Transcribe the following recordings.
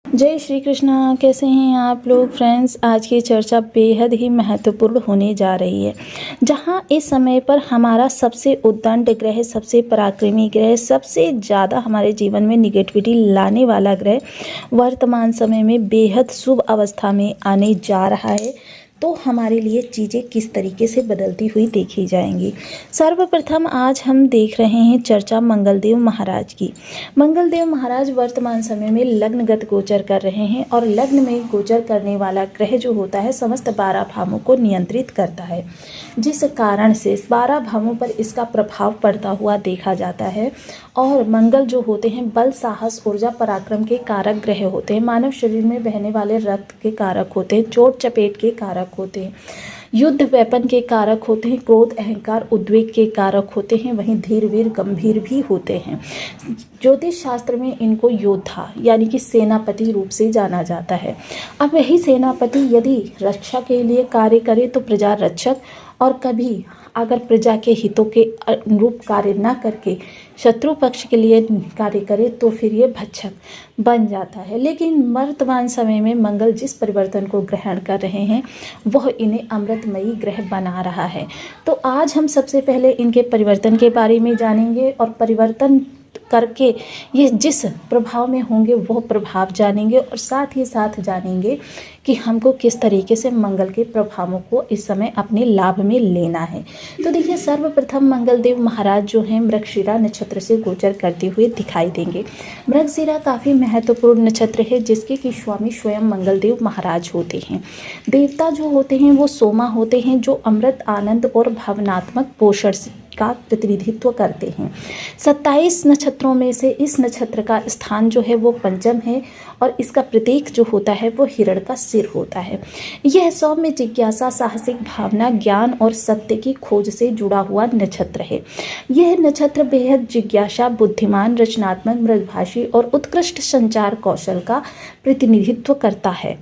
जय श्री कृष्णा। कैसे हैं आप लोग फ्रेंड्स। आज की चर्चा बेहद ही महत्वपूर्ण होने जा रही है, जहां इस समय पर हमारा सबसे उद्दंड ग्रह, सबसे पराक्रमी ग्रह, सबसे ज़्यादा हमारे जीवन में निगेटिविटी लाने वाला ग्रह वर्तमान समय में बेहद शुभ अवस्था में आने जा रहा है। तो हमारे लिए चीज़ें किस तरीके से बदलती हुई देखी जाएंगी। सर्वप्रथम आज हम देख रहे हैं चर्चा मंगलदेव महाराज की। मंगलदेव महाराज वर्तमान समय में लग्नगत गोचर कर रहे हैं और लग्न में गोचर करने वाला ग्रह जो होता है समस्त 12 भावों को नियंत्रित करता है, जिस कारण से 12 भावों पर इसका प्रभाव पड़ता हुआ देखा जाता है। और मंगल जो होते हैं बल, साहस, ऊर्जा, पराक्रम के कारक ग्रह होते हैं। मानव शरीर में बहने वाले रक्त के कारक होते हैं, चोट चपेट के कारक होते हैं, युद्ध वेपन के कारक होते हैं, क्रोध, अहंकार, उद्वेग के कारक होते हैं, वहीं धीर, वीर, गंभीर भी होते हैं। ज्योतिष शास्त्र में इनको योद्धा यानी कि सेनापति रूप से जाना जाता है। अब यही सेनापति यदि रक्षा के लिए कार्य करे तो प्रजा रक्षक, और कभी अगर प्रजा के हितों के अनुरूप कार्य न करके शत्रु पक्ष के लिए कार्य करे तो फिर ये भक्षक बन जाता है। लेकिन वर्तमान समय में मंगल जिस परिवर्तन को ग्रहण कर रहे हैं वह इन्हें अमृतमयी ग्रह बना रहा है। तो आज हम सबसे पहले इनके परिवर्तन के बारे में जानेंगे और परिवर्तन करके ये जिस प्रभाव में होंगे वह प्रभाव जानेंगे, और साथ ही साथ जानेंगे कि हमको किस तरीके से मंगल के प्रभावों को इस समय अपने लाभ में लेना है। तो देखिए, सर्वप्रथम मंगलदेव महाराज जो हैं मृगशिरा नक्षत्र से गोचर करते हुए दिखाई देंगे। मृगशिरा काफ़ी महत्वपूर्ण नक्षत्र है, जिसके कि स्वामी स्वयं मंगलदेव महाराज होते हैं। देवता जो होते हैं वो सोमा होते हैं, जो अमृत, आनंद और भावनात्मक पोषण का प्रतिनिधित्व करते हैं। 27 नक्षत्रों में से इस नक्षत्र का स्थान जो है वो पंचम है, और इसका प्रतीक जो होता है वो हिरण का सिर होता है। यह सौम्य जिज्ञासा, साहसिक भावना, ज्ञान और सत्य की खोज से जुड़ा हुआ नक्षत्र है। यह नक्षत्र बेहद जिज्ञासा, बुद्धिमान, रचनात्मक, मृदभाषी और उत्कृष्ट संचार कौशल का प्रतिनिधित्व करता है।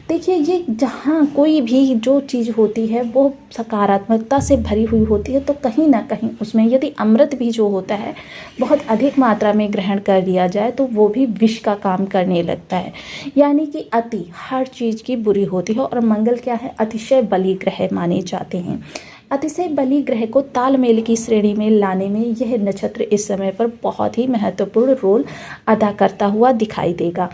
देखिए, ये जहाँ कोई भी जो चीज़ होती है वो सकारात्मकता से भरी हुई होती है, तो कहीं ना कहीं उसमें यदि अमृत भी जो होता है बहुत अधिक मात्रा में ग्रहण कर लिया जाए तो वो भी विष का काम करने लगता है। यानी कि अति हर चीज़ की बुरी होती है, और मंगल क्या है, अतिशय बली ग्रह माने जाते हैं। अतिशय बली ग्रह को तालमेल की श्रेणी में लाने में यह नक्षत्र इस समय पर बहुत ही महत्वपूर्ण रोल अदा करता हुआ दिखाई देगा।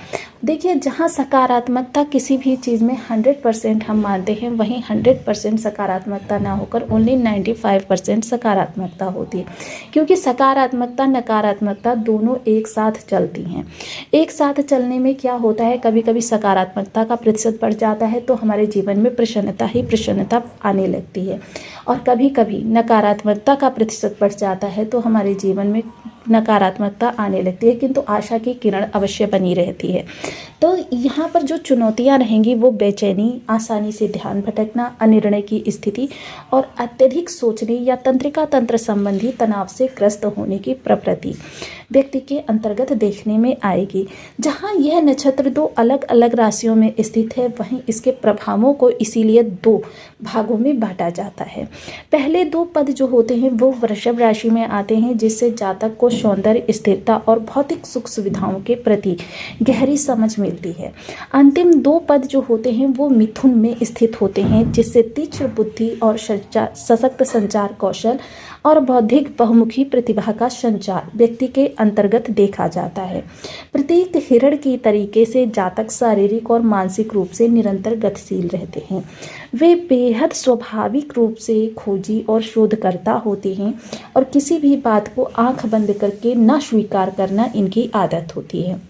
देखिए, जहाँ सकारात्मकता किसी भी चीज़ में 100% हम मानते हैं, वहीं 100% सकारात्मकता ना होकर ओनली 95% सकारात्मकता होती है, क्योंकि सकारात्मकता नकारात्मकता दोनों एक साथ चलती हैं। एक साथ चलने में क्या होता है, कभी कभी सकारात्मकता का प्रतिशत बढ़ जाता है तो हमारे जीवन में प्रसन्नता ही प्रसन्नता आने लगती है, और कभी कभी नकारात्मकता का प्रतिशत बढ़ जाता है तो हमारे जीवन में नकारात्मकता आने लगती है, किंतु आशा की किरण अवश्य बनी रहती है। तो यहाँ पर जो चुनौतियाँ रहेंगी वो बेचैनी, आसानी से ध्यान भटकना, अनिर्णय की स्थिति और अत्यधिक सोचने या तंत्रिका तंत्र संबंधी तनाव से ग्रस्त होने की प्रवृत्ति व्यक्ति के अंतर्गत देखने में आएगी। जहाँ यह नक्षत्र दो अलग अलग राशियों में स्थित है, वहीं इसके प्रभावों को इसीलिए 2 भागों में बांटा जाता है। पहले 2 पद जो होते हैं वो वृषभ राशि में आते हैं, जिससे जातक को सौंदर्य, स्थिरता और भौतिक सुख सुविधाओं के प्रति गहरी समझ मिलती है। अंतिम 2 पद जो होते हैं वो मिथुन में स्थित होते हैं, जिससे तीक्ष्ण बुद्धि और सशक्त संचार कौशल और बौद्धिक बहुमुखी प्रतिभा का संचार व्यक्ति के अंतर्गत देखा जाता है। प्रतीक हिरण की तरीके से जातक शारीरिक और मानसिक रूप से निरंतर गतिशील रहते हैं। वे बेहद स्वाभाविक रूप से खोजी और शोधकर्ता होते हैं, और किसी भी बात को आंख बंद करके न स्वीकार करना इनकी आदत होती है।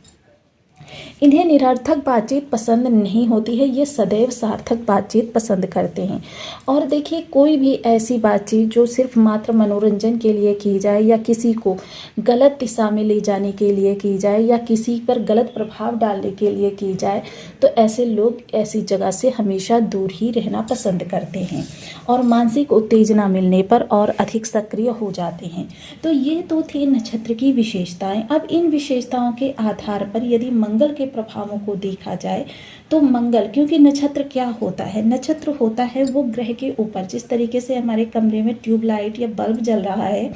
इन्हें निरर्थक बातचीत पसंद नहीं होती है, ये सदैव सार्थक बातचीत पसंद करते हैं। और देखिए, कोई भी ऐसी बातचीत जो सिर्फ मात्र मनोरंजन के लिए की जाए या किसी को गलत दिशा में ले जाने के लिए की जाए या किसी पर गलत प्रभाव डालने के लिए की जाए, तो ऐसे लोग ऐसी जगह से हमेशा दूर ही रहना पसंद करते हैं, और मानसिक उत्तेजना मिलने पर और अधिक सक्रिय हो जाते हैं। तो ये तो थी नक्षत्र की विशेषताएं। अब इन विशेषताओं के आधार पर यदि मंगल के प्रभावों को देखा जाए तो मंगल, क्योंकि नक्षत्र क्या होता है, नक्षत्र होता है वो ग्रह के ऊपर, जिस तरीके से हमारे कमरे में ट्यूबलाइट या बल्ब जल रहा है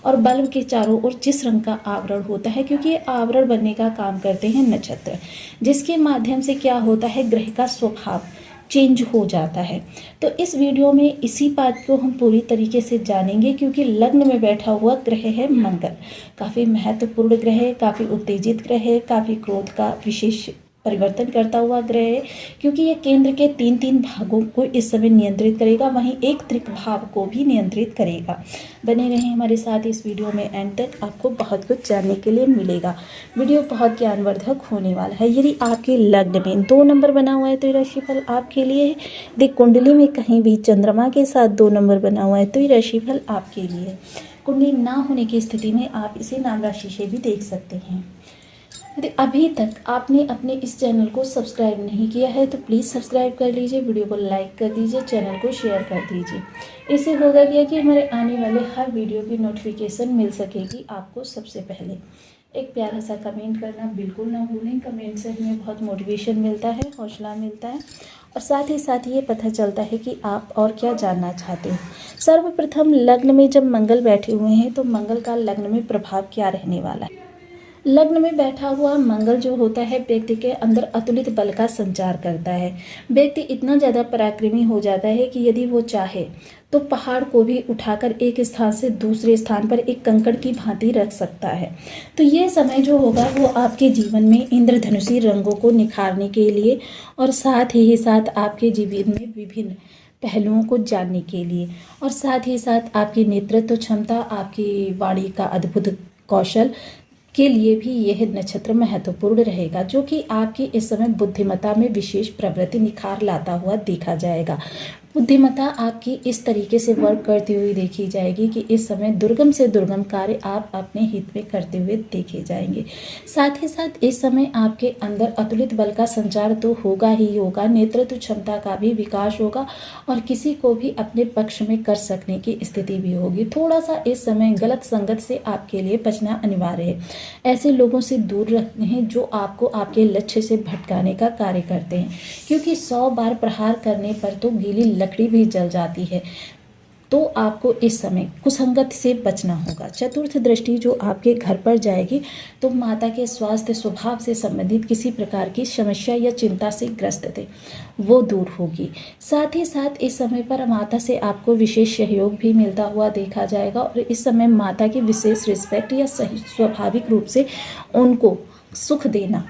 और बल्ब के चारों ओर जिस रंग का आवरण होता है, क्योंकि ये आवरण बनने का काम करते हैं नक्षत्र, जिसके माध्यम से क्या होता है ग्रह का स्वभाव चेंज हो जाता है। तो इस वीडियो में इसी बात को हम पूरी तरीके से जानेंगे, क्योंकि लग्न में बैठा हुआ ग्रह है मंगल, काफ़ी महत्वपूर्ण ग्रह है, काफ़ी उत्तेजित ग्रह है, काफ़ी क्रोध का विशेष परिवर्तन करता हुआ ग्रह है, क्योंकि ये केंद्र के तीन भागों को इस समय नियंत्रित करेगा, वहीं एक त्रिक भाव को भी नियंत्रित करेगा। बने रहें हमारे साथ इस वीडियो में, एंड तक आपको बहुत कुछ जानने के लिए मिलेगा। वीडियो बहुत ज्ञानवर्धक होने वाला है। यदि आपके लग्न में 2 नंबर बना हुआ है तो ये राशिफल आपके लिए है। यदि कुंडली में कहीं भी चंद्रमा के साथ 2 नंबर बना हुआ है तो ये राशिफल आपके लिए है। कुंडली ना होने की स्थिति में आप इसे नाम राशि से भी देख सकते हैं। यदि अभी तक आपने अपने इस चैनल को सब्सक्राइब नहीं किया है तो प्लीज़ सब्सक्राइब कर लीजिए, वीडियो को लाइक कर दीजिए, चैनल को शेयर कर दीजिए। इससे होगा क्या कि हमारे आने वाले हर वीडियो की नोटिफिकेशन मिल सकेगी आपको सबसे पहले। एक प्यारा सा कमेंट करना बिल्कुल ना भूलें, कमेंट से हमें बहुत मोटिवेशन मिलता है, हौसला मिलता है और साथ ही साथ ये पता चलता है कि आप और क्या जानना चाहते हैं। सर्वप्रथम लग्न में जब मंगल बैठे हुए हैं तो मंगल का लग्न में प्रभाव क्या रहने वाला है। लग्न में बैठा हुआ मंगल जो होता है व्यक्ति के अंदर अतुलित बल का संचार करता है। व्यक्ति इतना ज़्यादा पराक्रमी हो जाता है कि यदि वो चाहे तो पहाड़ को भी उठाकर एक स्थान से दूसरे स्थान पर एक कंकड़ की भांति रख सकता है। तो ये समय जो होगा वो आपके जीवन में इंद्रधनुषी रंगों को निखारने के लिए और साथ ही साथ आपके जीवन में विभिन्न पहलुओं को जानने के लिए और साथ ही साथ आपकी नेतृत्व क्षमता, आपकी वाणी का अद्भुत कौशल के लिए भी यह नक्षत्र महत्वपूर्ण रहेगा, जो कि आपकी इस समय बुद्धिमत्ता में विशेष प्रवृत्ति निखार लाता हुआ देखा जाएगा। बुद्धिमत्ता आपकी इस तरीके से वर्क करती हुई देखी जाएगी कि इस समय दुर्गम से दुर्गम कार्य आप अपने हित में करते हुए देखे जाएंगे। साथ ही साथ इस समय आपके अंदर अतुलित बल का संचार तो होगा ही होगा, नेतृत्व क्षमता का भी विकास होगा और किसी को भी अपने पक्ष में कर सकने की स्थिति भी होगी। थोड़ा सा इस समय गलत संगत से आपके लिए बचना अनिवार्य है। ऐसे लोगों से दूर रहें जो आपको आपके लक्ष्य से भटकाने का कार्य करते हैं, क्योंकि 100 बार प्रहार करने पर तो गीली लकड़ी भी जल जाती है। तो आपको इस समय कुसंगत से बचना होगा। चतुर्थ दृष्टि जो आपके घर पर जाएगी तो माता के स्वास्थ्य स्वभाव से संबंधित किसी प्रकार की समस्या या चिंता से ग्रस्त थे वो दूर होगी। साथ ही साथ इस समय पर माता से आपको विशेष सहयोग भी मिलता हुआ देखा जाएगा और इस समय माता की विशेष रिस्पेक्ट या सही स्वाभाविक रूप से उनको सुख देना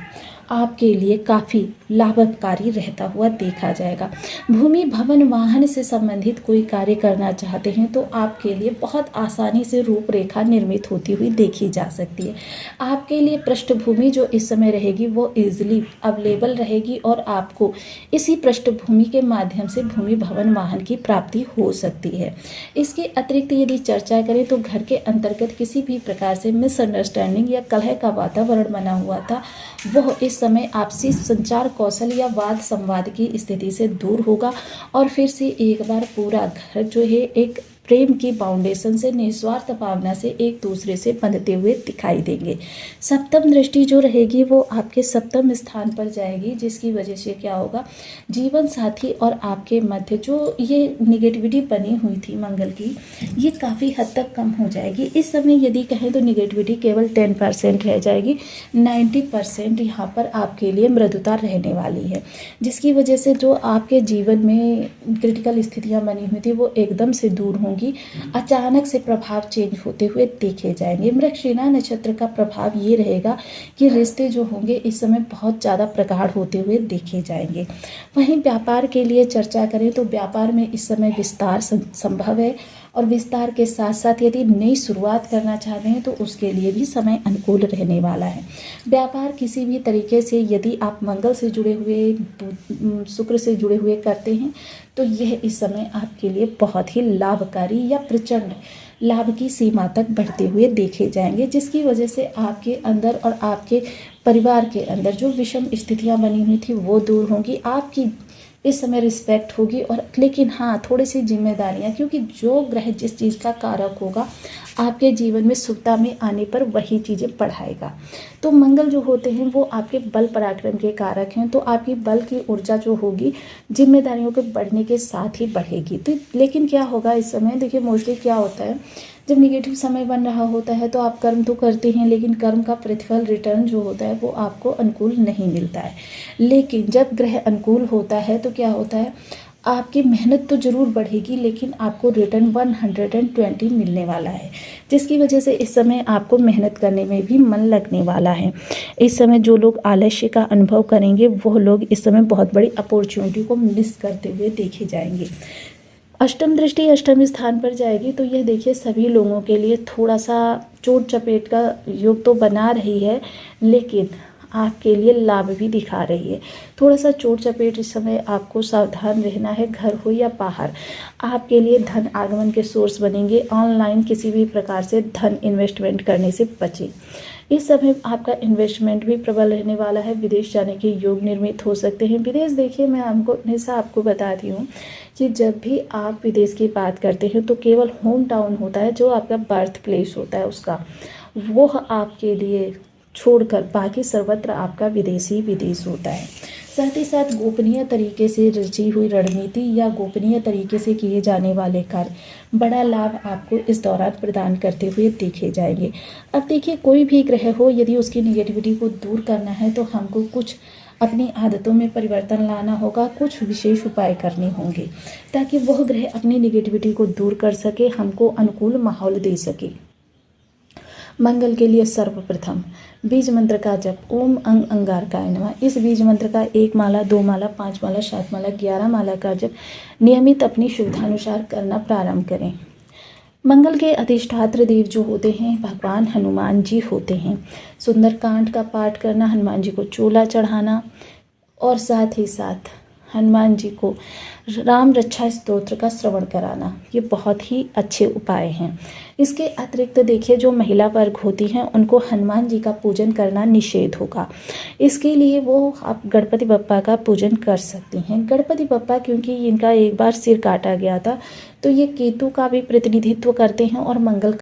आपके लिए काफ़ी लाभकारी रहता हुआ देखा जाएगा। भूमि भवन वाहन से संबंधित कोई कार्य करना चाहते हैं तो आपके लिए बहुत आसानी से रूपरेखा निर्मित होती हुई देखी जा सकती है। आपके लिए पृष्ठभूमि जो इस समय रहेगी वो इजीली अवेलेबल रहेगी और आपको इसी पृष्ठभूमि के माध्यम से भूमि भवन वाहन की प्राप्ति हो सकती है। इसके अतिरिक्त यदि चर्चा करें तो घर के अंतर्गत किसी भी प्रकार से मिसअंडरस्टैंडिंग या कलह का वातावरण बना हुआ था वह इस समय आपसी संचार कौशल या वाद संवाद की स्थिति से दूर होगा और फिर से एक बार पूरा घर जो है एक प्रेम की फाउंडेशन से निस्वार्थ भावना से एक दूसरे से बंधते हुए दिखाई देंगे। सप्तम दृष्टि जो रहेगी वो आपके सप्तम स्थान पर जाएगी, जिसकी वजह से क्या होगा जीवन साथी और आपके मध्य जो ये निगेटिविटी बनी हुई थी मंगल की ये काफ़ी हद तक कम हो जाएगी। इस समय यदि कहें तो निगेटिविटी केवल 10% रह जाएगी, 90% यहाँ पर आपके लिए मृदुता रहने वाली है, जिसकी वजह से जो आपके जीवन में क्रिटिकल स्थितियाँ बनी हुई थी वो एकदम से दूर होंगी। अचानक से प्रभाव चेंज होते हुए देखे जाएंगे। मृगशिरा नक्षत्र का प्रभाव ये रहेगा कि रिश्ते जो होंगे इस समय बहुत ज़्यादा प्रगाढ़ होते हुए देखे जाएंगे। वहीं व्यापार के लिए चर्चा करें तो व्यापार में इस समय विस्तार संभव है और विस्तार के साथ साथ यदि नई शुरुआत करना चाहते हैं तो उसके लिए भी समय अनुकूल रहने वाला है। व्यापार किसी भी तरीके से यदि आप मंगल से जुड़े हुए शुक्र से जुड़े हुए करते हैं तो यह इस समय आपके लिए बहुत ही लाभकारी या प्रचंड लाभ की सीमा तक बढ़ते हुए देखे जाएंगे, जिसकी वजह से आपके अंदर और आपके परिवार के अंदर जो विषम स्थितियां बनी हुई थी वो दूर होंगी। आपकी इस समय रिस्पेक्ट होगी और लेकिन हाँ थोड़ी सी जिम्मेदारियाँ, क्योंकि जो ग्रह जिस चीज़ का कारक होगा आपके जीवन में सुखता में आने पर वही चीज़ें बढ़ाएगा। तो मंगल जो होते हैं वो आपके बल पराक्रम के कारक हैं, तो आपकी बल की ऊर्जा जो होगी जिम्मेदारियों के बढ़ने के साथ ही बढ़ेगी। तो लेकिन क्या होगा इस समय, देखिए मोस्टली क्या होता है, जब निगेटिव समय बन रहा होता है तो आप कर्म तो करते हैं, लेकिन कर्म का प्रतिफल रिटर्न जो होता है वो आपको अनुकूल नहीं मिलता है। लेकिन जब ग्रह अनुकूल होता है तो क्या होता है, आपकी मेहनत तो ज़रूर बढ़ेगी, लेकिन आपको रिटर्न 120 मिलने वाला है, जिसकी वजह से इस समय आपको मेहनत करने में भी मन लगने वाला है। इस समय जो लोग आलस्य का अनुभव करेंगे वो लोग इस समय बहुत बड़ी अपॉर्चुनिटी को मिस करते हुए देखे जाएंगे। अष्टम दृष्टि अष्टम स्थान पर जाएगी तो यह देखिए सभी लोगों के लिए थोड़ा सा चोट चपेट का योग तो बना रही है, लेकिन आपके लिए लाभ भी दिखा रही है। थोड़ा सा चोट चपेट इस समय आपको सावधान रहना है, घर हो या बाहर। आपके लिए धन आगमन के सोर्स बनेंगे। ऑनलाइन किसी भी प्रकार से धन इन्वेस्टमेंट करने से बचें। इस समय आपका इन्वेस्टमेंट भी प्रबल रहने वाला है। विदेश जाने के योग निर्मित हो सकते हैं। विदेश देखिए, मैं हमेशा आपको बताती हूँ कि जब भी आप विदेश की बात करते हैं तो केवल होम टाउन होता है, जो आपका बर्थ प्लेस होता है उसका, वो आपके लिए छोड़कर बाकी सर्वत्र आपका विदेश ही विदेश होता है। साथ ही साथ गोपनीय तरीके से रची हुई रणनीति या गोपनीय तरीके से किए जाने वाले कार्य बड़ा लाभ आपको इस दौरान प्रदान करते हुए देखे जाएंगे। अब देखिए, कोई भी ग्रह हो, यदि उसकी निगेटिविटी को दूर करना है तो हमको कुछ अपनी आदतों में परिवर्तन लाना होगा, कुछ विशेष उपाय करने होंगे ताकि वह ग्रह अपनी निगेटिविटी को दूर कर सके, हमको अनुकूल माहौल दे सके। मंगल के लिए सर्वप्रथम बीज मंत्र का जप ओम अंग अंगारकाय नमः। इस बीज मंत्र का 1 माला, 2 माला, 5 माला, 7 माला, 11 माला का जप नियमित अपनी सुविधानुसार करना प्रारंभ करें। मंगल के अधिष्ठात्र देव जो होते हैं भगवान हनुमान जी होते हैं। सुंदरकांड का पाठ करना, हनुमान जी को चोला चढ़ाना और साथ ही साथ हनुमान जी को राम रक्षा स्तोत्र का श्रवण कराना, ये बहुत ही अच्छे उपाय हैं। इसके अतिरिक्त देखिए, जो महिला वर्ग होती हैं उनको हनुमान जी का पूजन करना निषेध होगा। इसके लिए वो आप गणपति बप्पा का पूजन कर सकती हैं। गणपति बप्पा क्योंकि इनका एक बार सिर काटा गया था, तो ये केतु का भी प्रतिनिधित्व करते हैं और मंगल